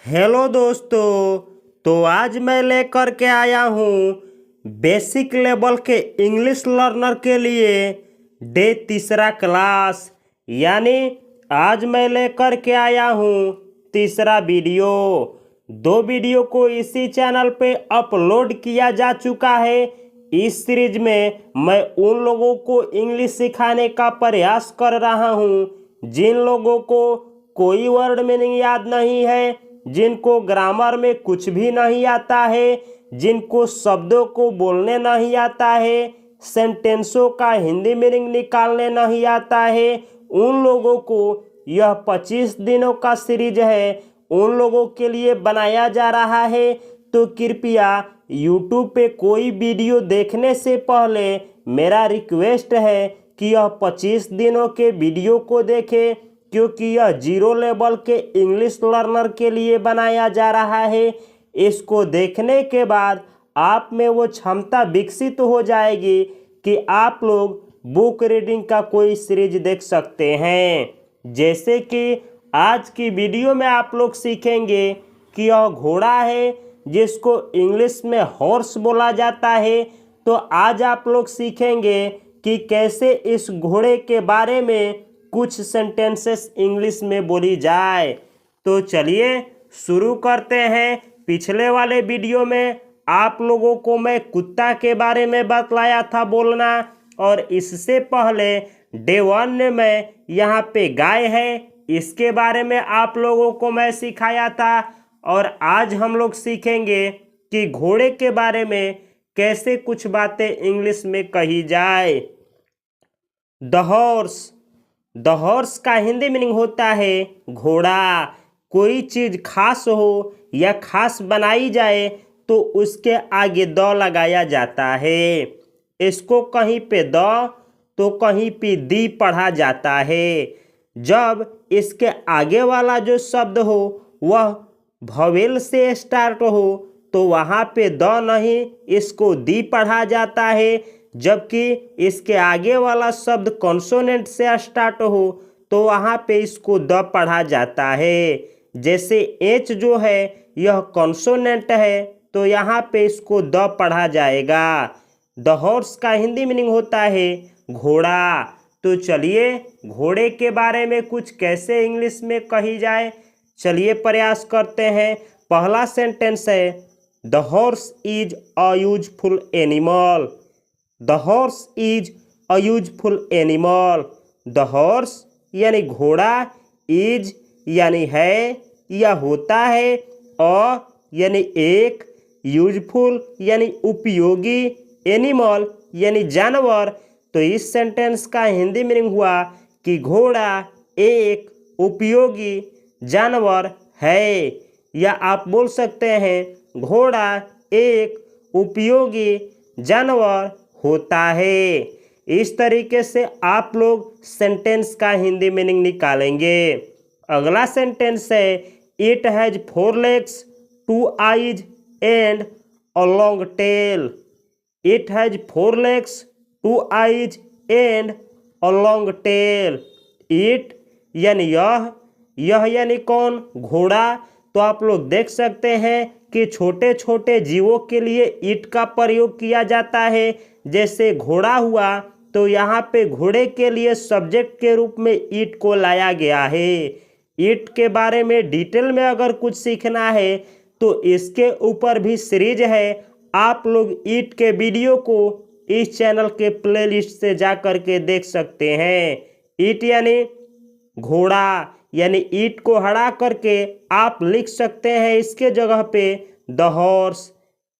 Hello दोस्तों। तो आज मैं लेकर के आया हूँ बेसिक लेवल के इंग्लिश लर्नर के लिए डे तीसरा क्लास। यानी आज मैं लेकर के आया हूँ तीसरा वीडियो। दो वीडियो को इसी चैनल पे अपलोड किया जा चुका है। इस सीरीज में मैं उन लोगों को इंग्लिश सिखाने का प्रयास कर रहा हूँ जिन लोगों को कोई वर्ड मीनिंग याद नहीं है, जिनको ग्रामर में कुछ भी नहीं आता है, जिनको शब्दों को बोलने नहीं आता है, सेंटेंसों का हिंदी मीनिंग निकालने नहीं आता है। उन लोगों को यह 25 दिनों का सीरीज है, उन लोगों के लिए बनाया जा रहा है। तो कृपया YouTube पे कोई वीडियो देखने से पहले मेरा रिक्वेस्ट है कि यह 25 दिनों के वीडियो को देखें, क्योंकि यह जीरो लेवल के इंग्लिश लर्नर के लिए बनाया जा रहा है। इसको देखने के बाद आप में वो क्षमता विकसित हो जाएगी कि आप लोग बुक रीडिंग का कोई सीरीज देख सकते हैं। जैसे कि आज की वीडियो में आप लोग सीखेंगे कि यह घोड़ा है जिसको इंग्लिश में हॉर्स बोला जाता है। तो आज आप लोग सीखेंगे कि कैसे इस घोड़े के बारे में कुछ सेंटेंसेस इंग्लिश में बोली जाए। तो चलिए शुरू करते हैं। पिछले वाले वीडियो में आप लोगों को मैं कुत्ता के बारे में बतलाया था बोलना, और इससे पहले डे 1 में मैं यहाँ पे गाय है इसके बारे में आप लोगों को मैं सिखाया था। और आज हम लोग सीखेंगे कि घोड़े के बारे में कैसे कुछ बातें इंग्लिश में कही जाए। The horse. द हॉर्स का हिंदी मीनिंग होता है घोड़ा। कोई चीज़ खास हो या खास बनाई जाए तो उसके आगे द लगाया जाता है। इसको कहीं पे द तो कहीं पे दी पढ़ा जाता है। जब इसके आगे वाला जो शब्द हो वह भवेल से स्टार्ट हो तो वहाँ पे द नहीं, इसको दी पढ़ा जाता है। जबकि इसके आगे वाला शब्द कॉन्सोनेंट से स्टार्ट हो तो वहाँ पे इसको द पढ़ा जाता है। जैसे एच जो है यह कॉन्सोनेंट है तो यहाँ पे इसको द पढ़ा जाएगा। द हॉर्स का हिंदी मीनिंग होता है घोड़ा। तो चलिए घोड़े के बारे में कुछ कैसे इंग्लिश में कही जाए, चलिए प्रयास करते हैं। पहला सेंटेंस है the horse is a useful animal. The horse is a useful animal. The horse यानी घोड़ा, इज यानी है या होता है, अ यानी एक, यूजफुल यानी उपयोगी, एनिमल यानी जानवर। तो इस सेंटेंस का हिंदी मीनिंग हुआ कि घोड़ा एक उपयोगी जानवर है, या आप बोल सकते हैं घोड़ा एक उपयोगी जानवर होता है। इस तरीके से आप लोग सेंटेंस का हिंदी मीनिंग निकालेंगे। अगला सेंटेंस है it has 4 legs, 2 eyes and a long tail. It has 4 legs, 2 eyes and a long tail. It यानी यह यानी कौन? घोड़ा। तो आप लोग देख सकते हैं कि छोटे छोटे जीवों के लिए ईट का प्रयोग किया जाता है। जैसे घोड़ा हुआ तो यहाँ पे घोड़े के लिए सब्जेक्ट के रूप में ईट को लाया गया है। ईट के बारे में डिटेल में अगर कुछ सीखना है तो इसके ऊपर भी सीरीज है। आप लोग ईट के वीडियो को इस चैनल के प्लेलिस्ट से जा कर के देख सकते हैं। ईट यानी घोड़ा, यानी ईट को हटा करके आप लिख सकते हैं इसके जगह पे द हॉर्स।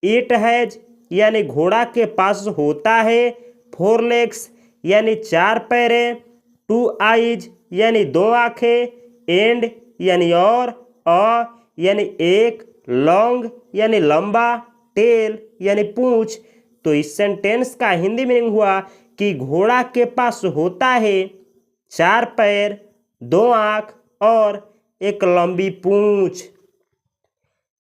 इट हैज यानी घोड़ा के पास होता है 4 legs यानी 4 पैरें, 2 eyes यानी 2 आँखें, एंड यानी और, अ यानी एक, लॉन्ग यानी लंबा, टेल यानी पूंछ। तो इस सेंटेंस का हिंदी मीनिंग हुआ कि घोड़ा के पास होता है 4 पैर, 2 आँख और एक लंबी पूंछ।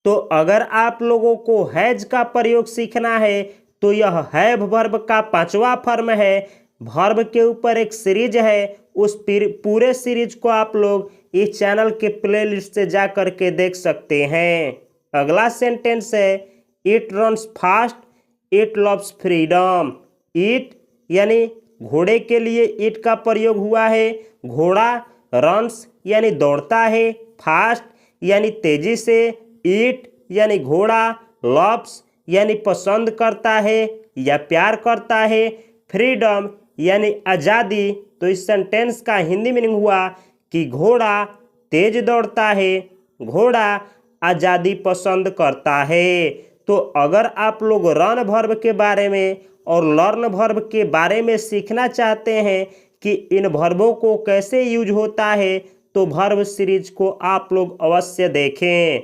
तो अगर आप लोगों को हैज का प्रयोग सीखना है तो यह हैव वर्ब का 5वां फॉर्म है। वर्ब के ऊपर एक सीरीज है, उस पूरे सीरीज को आप लोग इस चैनल के प्लेलिस्ट से जा कर के देख सकते हैं। अगला सेंटेंस है it runs fast, it loves freedom. It यानी घोड़े के लिए इट का प्रयोग हुआ है। घोड़ा रन्स यानी दौड़ता है, फास्ट यानी तेजी से, इट यानी घोड़ा, लव्स यानी पसंद करता है या प्यार करता है, फ्रीडम यानी आज़ादी। तो इस सेंटेंस का हिंदी मीनिंग हुआ कि घोड़ा तेज दौड़ता है, घोड़ा आज़ादी पसंद करता है। तो अगर आप लोग रन वर्ब के बारे में और लर्न वर्ब के बारे में सीखना चाहते हैं कि इन वर्बों को कैसे यूज होता है तो वर्ब सीरीज को आप लोग अवश्य देखें।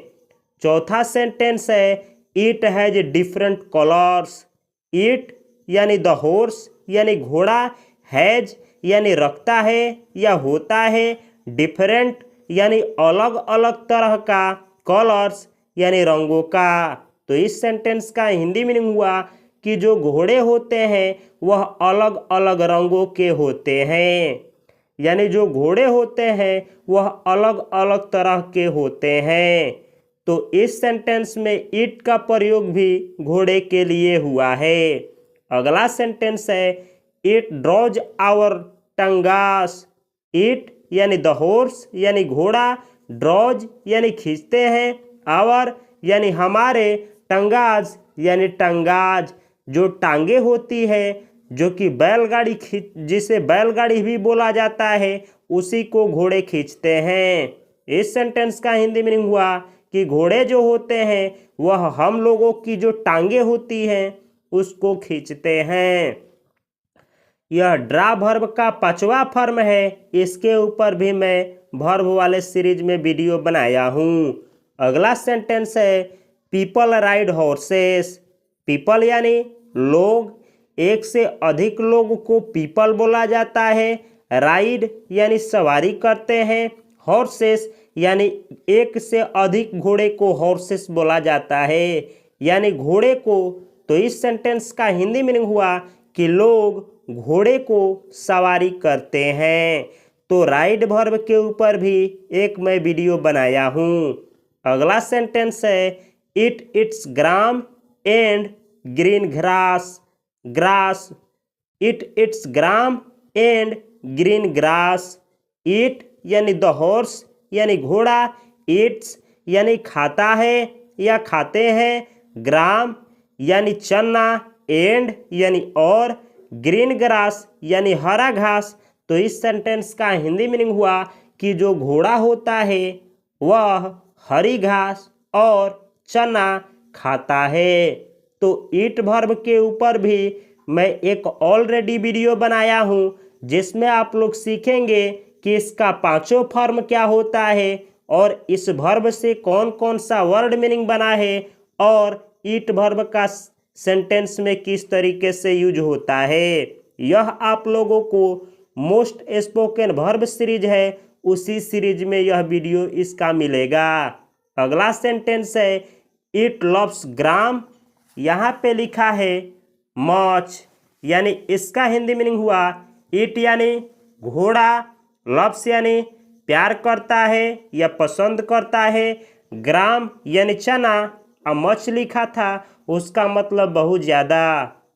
चौथा सेंटेंस है it has different colours. It यानी द हॉर्स यानी घोड़ा, हैज यानी रखता है या होता है, डिफरेंट यानी अलग अलग तरह का, कलर्स यानी रंगों का। तो इस सेंटेंस का हिंदी मीनिंग हुआ कि जो घोड़े होते हैं वह अलग अलग रंगों के होते हैं, यानी जो घोड़े होते हैं वह अलग अलग तरह के होते हैं। तो इस सेंटेंस में इट का प्रयोग भी घोड़े के लिए हुआ है। अगला सेंटेंस है इट ड्रॉज आवर टंगास। इट यानी द हॉर्स यानी घोड़ा, ड्रॉज यानी खींचते हैं, आवर यानी हमारे, टंगाज यानी टंगाज जो टांगे होती है, जो कि बैलगाड़ी जिसे बैलगाड़ी भी बोला जाता है, उसी को घोड़े खींचते हैं। इस सेंटेंस का हिंदी मीनिंग हुआ कि घोड़े जो होते हैं वह हम लोगों की जो टांगे होती हैं उसको खींचते हैं। यह ड्रा वर्ब का 5वां फॉर्म है। इसके ऊपर भी मैं वर्ब वाले सीरीज में वीडियो बनाया हूँ। अगला सेंटेंस है पीपल राइड हॉर्सेस। पीपल यानी लोग, एक से अधिक लोग को पीपल बोला जाता है। राइड यानी सवारी करते हैं, हॉर्सेस यानी एक से अधिक घोड़े को हॉर्सेस बोला जाता है, यानी घोड़े को। तो इस सेंटेंस का हिंदी मीनिंग हुआ कि लोग घोड़े को सवारी करते हैं। तो राइड वर्ब के ऊपर भी एक मैं वीडियो बनाया हूँ। अगला सेंटेंस है it it's gram and green grass. Grass, it it's gram and green grass. It यानी द हॉर्स यानी घोड़ा, इट्स यानी खाता है या खाते हैं, ग्राम यानी चना, एंड यानी और, ग्रीन ग्रास यानी हरा घास। तो इस सेंटेंस का हिंदी मीनिंग हुआ कि जो घोड़ा होता है वह हरी घास और चना खाता है। तो ईट वर्ब के ऊपर भी मैं एक ऑलरेडी वीडियो बनाया हूँ जिसमें आप लोग सीखेंगे कि इसका 5वां फॉर्म क्या होता है और इस वर्ब से कौन कौन सा वर्ड मीनिंग बना है और ईट वर्ब का सेंटेंस में किस तरीके से यूज होता है। यह आप लोगों को मोस्ट स्पोकन वर्ब सीरीज है, उसी सीरीज में यह वीडियो इसका मिलेगा। अगला सेंटेंस है इट लव्स ग्राम। यहाँ पे लिखा है मच, यानी इसका हिंदी मीनिंग हुआ इट यानी घोड़ा, लव्स यानी प्यार करता है या पसंद करता है, ग्राम यानी चना, और मच लिखा था उसका मतलब बहुत ज़्यादा,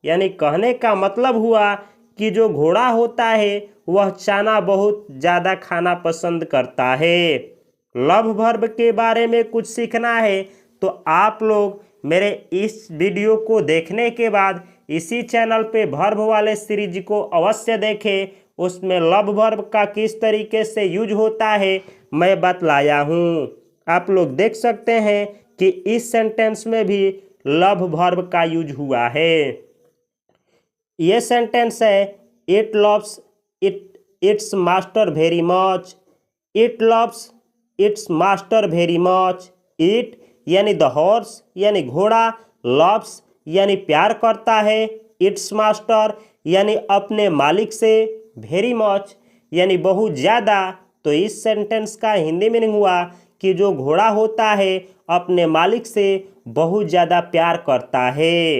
यानी कहने का मतलब हुआ कि जो घोड़ा होता है वह चना बहुत ज़्यादा खाना पसंद करता है। लव वर्ब के बारे में कुछ सीखना है तो आप लोग मेरे इस वीडियो को देखने के बाद इसी चैनल पे वर्ब वाले सीरीज को अवश्य देखें। उसमें लव वर्ब का किस तरीके से यूज होता है मैं बतलाया हूँ। आप लोग देख सकते हैं कि इस सेंटेंस में भी लव वर्ब का यूज हुआ है। ये सेंटेंस है it loves it's master very much. It loves it's master very much. It यानी द हॉर्स यानी घोड़ा, लव्स यानी प्यार करता है, इट्स मास्टर यानी अपने मालिक से, वेरी मच यानी बहुत ज़्यादा। तो इस सेंटेंस का हिंदी मीनिंग हुआ कि जो घोड़ा होता है अपने मालिक से बहुत ज़्यादा प्यार करता है।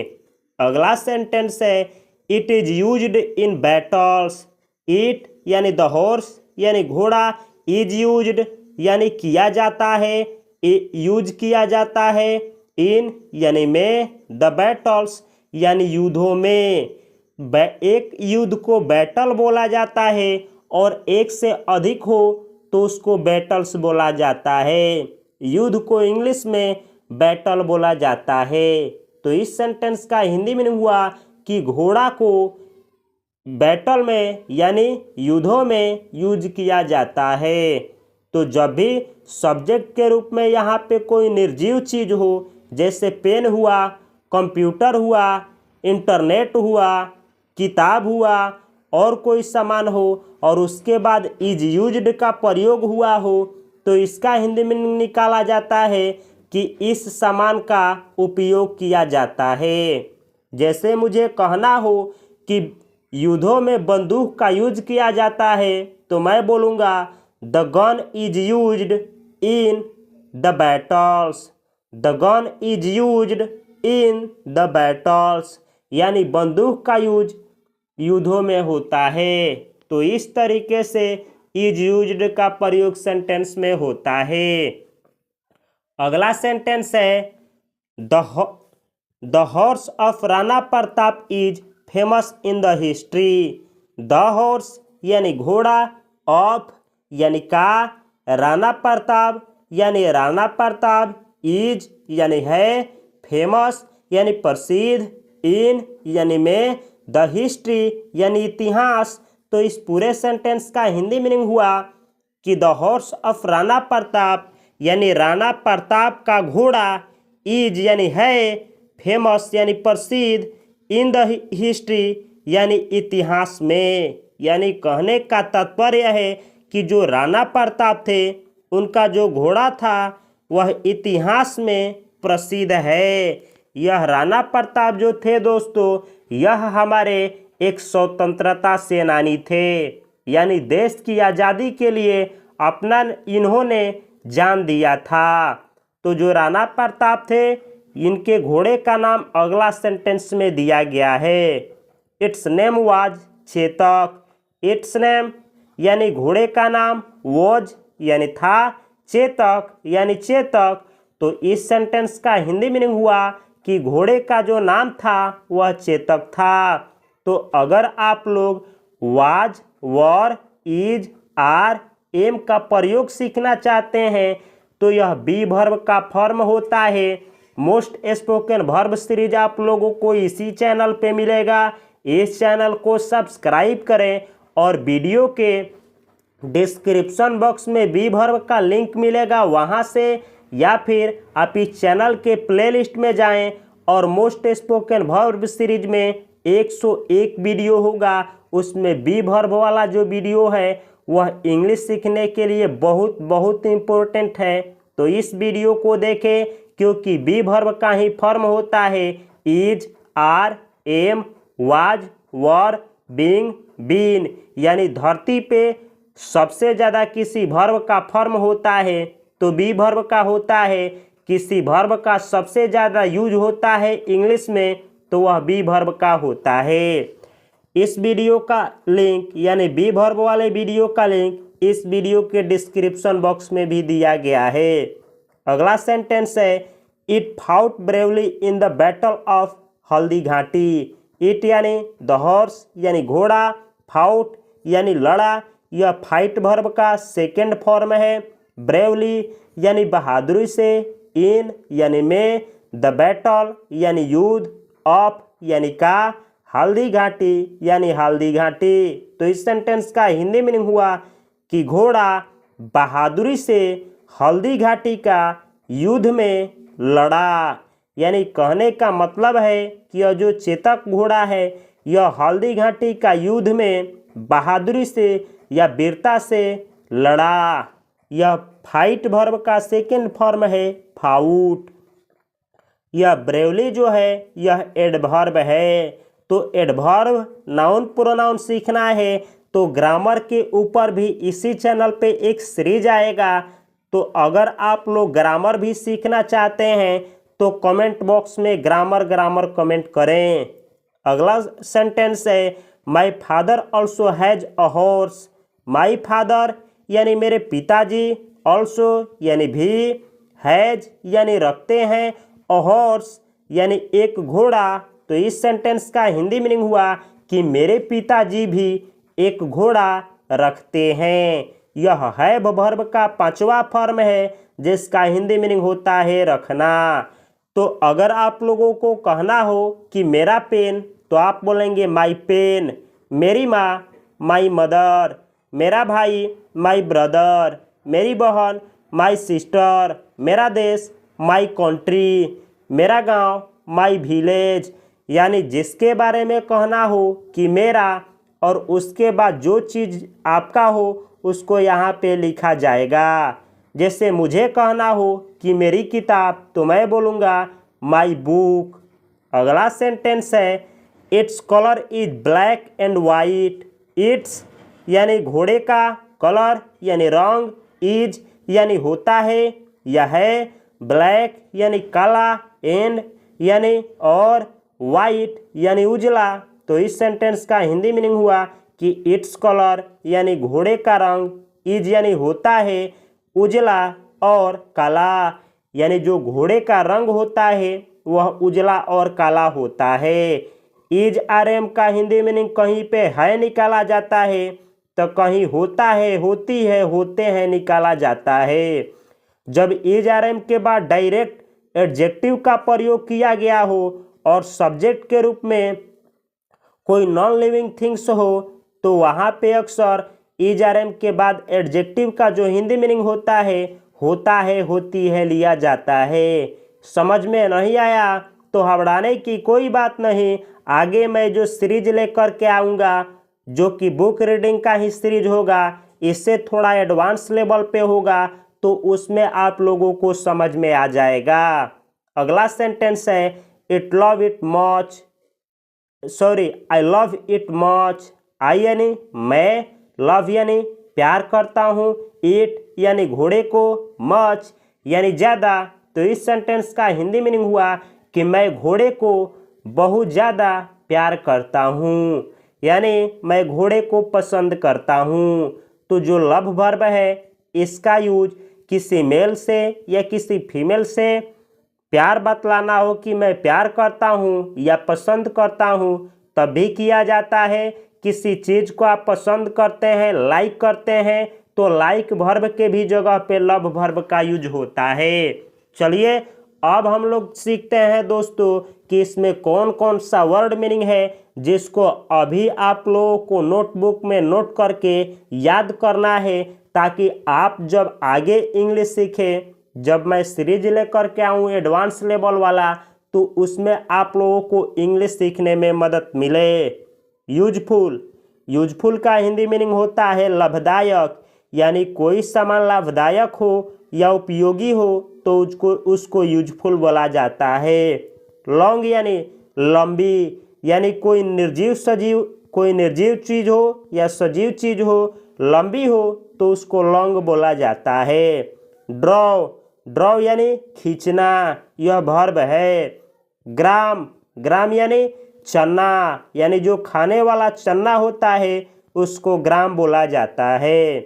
अगला सेंटेंस है it is used in battles. It यानी द हॉर्स यानी घोड़ा, इज यूज्ड यानी किया जाता है, यूज किया जाता है, इन यानी में, द बैटल्स यानी युद्धों में। एक युद्ध को बैटल बोला जाता है और एक से अधिक हो तो उसको बैटल्स बोला जाता है। युद्ध को इंग्लिश में बैटल बोला जाता है। तो इस सेंटेंस का हिंदी मीनिंग हुआ कि घोड़ा को बैटल में यानी युद्धों में यूज किया जाता है। तो जब भी सब्जेक्ट के रूप में यहाँ पे कोई निर्जीव चीज हो, जैसे पेन हुआ, कंप्यूटर हुआ, इंटरनेट हुआ, किताब हुआ और कोई सामान हो और उसके बाद इज यूज्ड का प्रयोग हुआ हो, तो इसका हिंदी में निकाला जाता है कि इस सामान का उपयोग किया जाता है। जैसे मुझे कहना हो कि युद्धों में बंदूक का यूज किया जाता है तो मैं बोलूँगा the gun is used in the battles. The gun is used in the battles यानी बंदूक का यूज युद्धों में होता है। तो इस तरीके से इज यूज्ड का प्रयोग सेंटेंस में होता है। अगला सेंटेंस है the horse of Rana Pratap is famous in the history. The horse यानी घोड़ा, ऑफ यानी का, राणा प्रताप यानी राणा प्रताप, इज यानी है, फेमस यानी प्रसिद्ध, इन यानी में, द हिस्ट्री यानी इतिहास। तो इस पूरे सेंटेंस का हिंदी मीनिंग हुआ कि the horse of Rana Pratap यानी राणा प्रताप का घोड़ा, इज यानी है, फेमस यानी प्रसिद्ध, इन द हिस्ट्री यानी इतिहास में। यानी कहने का तात्पर्य है कि जो राणा प्रताप थे उनका जो घोड़ा था वह इतिहास में प्रसिद्ध है। यह राणा प्रताप जो थे दोस्तों, यह हमारे एक स्वतंत्रता सेनानी थे, यानी देश की आज़ादी के लिए अपना इन्होंने जान दिया था। तो जो राणा प्रताप थे इनके घोड़े का नाम अगला सेंटेंस में दिया गया है। It's name was Chetak. It's name यानी घोड़े का नाम, वॉज यानी था, चेतक यानी चेतक। तो इस सेंटेंस का हिंदी मीनिंग हुआ कि घोड़े का जो नाम था वह चेतक था। तो अगर आप लोग was, were, is, are, am का प्रयोग सीखना चाहते हैं तो यह बी वर्ब का फॉर्म होता है। मोस्ट स्पोकन वर्ब सीरीज आप लोगों को इसी चैनल पे मिलेगा। इस चैनल को सब्सक्राइब करें और वीडियो के डिस्क्रिप्शन बॉक्स में बी वर्ब का लिंक मिलेगा, वहां से, या फिर आप इस चैनल के प्लेलिस्ट में जाएं और मोस्ट स्पोकन वर्ब सीरीज में 101 वीडियो होगा, उसमें बी वर्ब वाला जो वीडियो है वह इंग्लिश सीखने के लिए बहुत बहुत इम्पोर्टेंट है। तो इस वीडियो को देखें क्योंकि बी वर्ब का ही फॉर्म होता है is, are, am, was, were, being, been. यानी धरती पे सबसे ज़्यादा किसी वर्ब का फॉर्म होता है तो बी वर्ब का होता है। किसी वर्ब का सबसे ज़्यादा यूज होता है इंग्लिश में तो वह बी वर्ब का होता है। इस वीडियो का लिंक यानी बी वर्ब वाले वीडियो का लिंक इस वीडियो के डिस्क्रिप्शन बॉक्स में भी दिया गया है। अगला सेंटेंस है it fought bravely in the battle of Haldi Ghati. It यानी द हॉर्स यानी घोड़ा, फाउट यानी लड़ा, यह फाइट वर्ब का सेकेंड फॉर्म है। ब्रेवली यानी बहादुरी से, इन यानी में, द बैटल यानी युद्ध, ऑफ यानी का, हल्दी घाटी यानी हल्दी घाटी। तो इस सेंटेंस का हिंदी मीनिंग हुआ कि घोड़ा बहादुरी से हल्दी घाटी का युद्ध में लड़ा। यानी कहने का मतलब है कि यह जो चेतक घोड़ा है यह हल्दी घाटी का युद्ध में बहादुरी से या वीरता से लड़ा। यह फाइट वर्ब का सेकेंड फॉर्म है फाउट। यह ब्रेवली जो है यह एडवर्ब है। तो एडवर्ब नाउन प्रोनाउन सीखना है तो ग्रामर के ऊपर भी इसी चैनल पे एक सीरीज आएगा। तो अगर आप लोग ग्रामर भी सीखना चाहते हैं तो कमेंट बॉक्स में ग्रामर कमेंट करें। अगला सेंटेंस है my father also has a horse. My father यानी मेरे पिताजी, ऑल्सो यानी भी, हैज यानी रखते हैं, अ हॉर्स यानी एक घोड़ा। तो इस सेंटेंस का हिंदी मीनिंग हुआ कि मेरे पिताजी भी एक घोड़ा रखते हैं। यह हैव वर्ब का 5वां फॉर्म है जिसका हिंदी मीनिंग होता है रखना। तो अगर आप लोगों को कहना हो कि मेरा पेन, तो आप बोलेंगे माई पेन। मेरी माँ माई मदर। मेरा भाई माई ब्रदर। मेरी बहन माई सिस्टर। मेरा देश माई कंट्री। मेरा गांव माई विलेज। यानी जिसके बारे में कहना हो कि मेरा और उसके बाद जो चीज़ आपका हो उसको यहाँ पे लिखा जाएगा। जैसे मुझे कहना हो कि मेरी किताब, तो मैं बोलूँगा माई बुक। अगला सेंटेंस है its colour is black and white. It's यानी घोड़े का, कलर यानी रंग, इज यानी होता है या है, ब्लैक यानी काला, एंड यानी और, वाइट यानी उजला। तो इस सेंटेंस का हिंदी मीनिंग हुआ कि इट्स कलर यानी घोड़े का रंग, इज यानी होता है, उजला और काला यानी जो घोड़े का रंग होता है वह उजला और काला होता है। इज आर एम का हिंदी मीनिंग कहीं पे है निकाला जाता है, तो कहीं होता है, होती है, होते हैं निकाला जाता है। जब इज आर एम के बाद डायरेक्ट एडजेक्टिव का प्रयोग किया गया हो और सब्जेक्ट के रूप में कोई नॉन लिविंग थिंग्स हो, तो वहाँ पे अक्सर इज आर एम के बाद एडजेक्टिव का जो हिंदी मीनिंग होता है, होती है लिया जाता है। समझ में नहीं आया तो घबराने की कोई बात नहीं। आगे मैं जो सीरीज लेकर के आऊँगा, जो कि बुक रीडिंग का ही सीरीज होगा, इससे थोड़ा एडवांस लेवल पे होगा, तो उसमें आप लोगों को समझ में आ जाएगा। अगला सेंटेंस है it love it much, sorry I love it much. I यानी मैं, लव यानी प्यार करता हूँ, इट यानी घोड़े को, मच यानी ज़्यादा। तो इस सेंटेंस का हिंदी मीनिंग हुआ कि मैं घोड़े को बहुत ज़्यादा प्यार करता हूँ, यानी मैं घोड़े को पसंद करता हूँ। तो जो लव वर्ब है इसका यूज किसी मेल से या किसी फीमेल से प्यार बतलाना हो कि मैं प्यार करता हूँ या पसंद करता हूँ तब भी किया जाता है। किसी चीज़ को आप पसंद करते हैं, लाइक करते हैं, तो लाइक वर्ब के भी जगह पे लव वर्ब का यूज होता है। चलिए अब हम लोग सीखते हैं दोस्तों कि इसमें कौन कौन सा वर्ड मीनिंग है, जिसको अभी आप लोगों को नोटबुक में नोट करके याद करना है, ताकि आप जब आगे इंग्लिश सीखें, जब मैं सीरीज लेकर के आऊँ एडवांस लेवल वाला, तो उसमें आप लोगों को इंग्लिश सीखने में मदद मिले। यूजफुल, यूजफुल का हिंदी मीनिंग होता है लाभदायक, यानी कोई सामान लाभदायक हो या उपयोगी हो तो उसको यूजफुल बोला जाता है। लॉन्ग यानी लंबी, यानी कोई निर्जीव चीज़ हो या सजीव चीज़ हो, लंबी हो तो उसको लॉन्ग बोला जाता है। ड्रॉ यानी खींचना, यह वर्ब है। ग्राम यानी चना, यानी जो खाने वाला चना होता है उसको ग्राम बोला जाता है।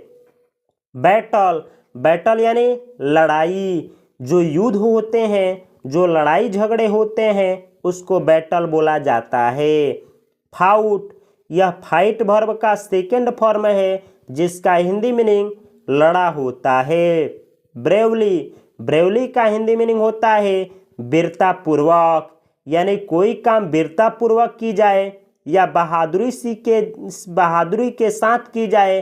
बैटल यानी लड़ाई, जो युद्ध होते हैं, जो लड़ाई झगड़े होते हैं उसको बैटल बोला जाता है। फाउट, यह फाइट वर्ब का सेकेंड फॉर्म है जिसका हिंदी मीनिंग लड़ा होता है। ब्रेवली का हिंदी मीनिंग होता है वीरतापूर्वक, यानी कोई काम वीरतापूर्वक की जाए या बहादुरी के साथ की जाए,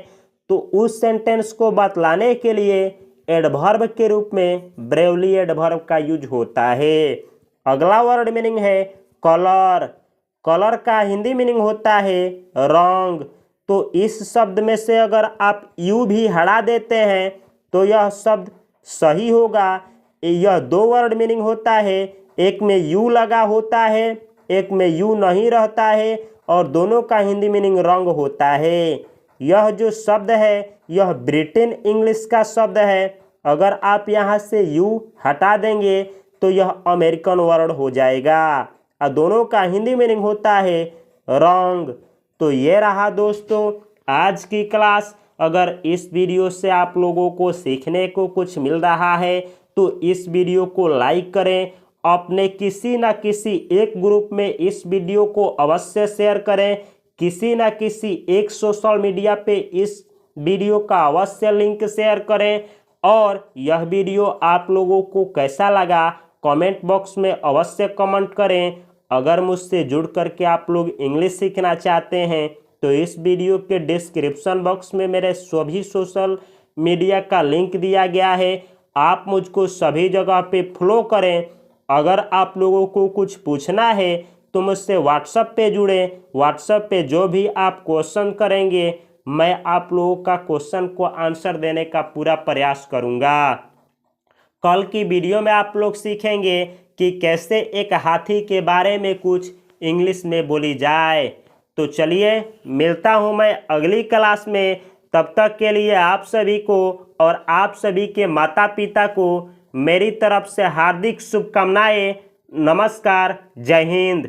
तो उस सेंटेंस को बतलाने के लिए एडवर्ब के रूप में ब्रेवली एडवर्ब का यूज होता है। अगला वर्ड मीनिंग है कलर का हिंदी मीनिंग होता है रंग। तो इस शब्द में से अगर आप यू भी हटा देते हैं तो यह शब्द सही होगा। यह दो वर्ड मीनिंग होता है, एक में यू लगा होता है, एक में यू नहीं रहता है, और दोनों का हिंदी मीनिंग रंग होता है। यह जो शब्द है यह ब्रिटेन इंग्लिश का शब्द है। अगर आप यहाँ से यू हटा देंगे तो यह अमेरिकन वर्ड हो जाएगा, और दोनों का हिंदी मीनिंग होता है रंग। तो ये रहा दोस्तों आज की क्लास, अगर इस वीडियो से आप लोगों को सीखने को कुछ मिल रहा है तो इस वीडियो को लाइक करें, अपने किसी न किसी एक ग्रुप में इस वीडियो को अवश्य शेयर करें, किसी न किसी एक सोशल मीडिया पे इस वीडियो का अवश्य लिंक शेयर करें। और यह वीडियो आप लोगों को कैसा लगा कमेंट बॉक्स में अवश्य कमेंट करें। अगर मुझसे जुड़ करके आप लोग इंग्लिश सीखना चाहते हैं तो इस वीडियो के डिस्क्रिप्शन बॉक्स में मेरे सभी सोशल मीडिया का लिंक दिया गया है, आप मुझको सभी जगह पे फॉलो करें। अगर आप लोगों को कुछ पूछना है तो मुझसे व्हाट्सएप पे जुड़ें, व्हाट्सएप पे जो भी आप क्वेश्चन करेंगे मैं आप लोगों का क्वेश्चन को आंसर देने का पूरा प्रयास करूंगा। कल की वीडियो में आप लोग सीखेंगे कि कैसे एक हाथी के बारे में कुछ इंग्लिश में बोली जाए। तो चलिए मिलता हूं मैं अगली क्लास में, तब तक के लिए आप सभी को और आप सभी के माता पिता को मेरी तरफ से हार्दिक शुभकामनाएं। नमस्कार, जय हिंद।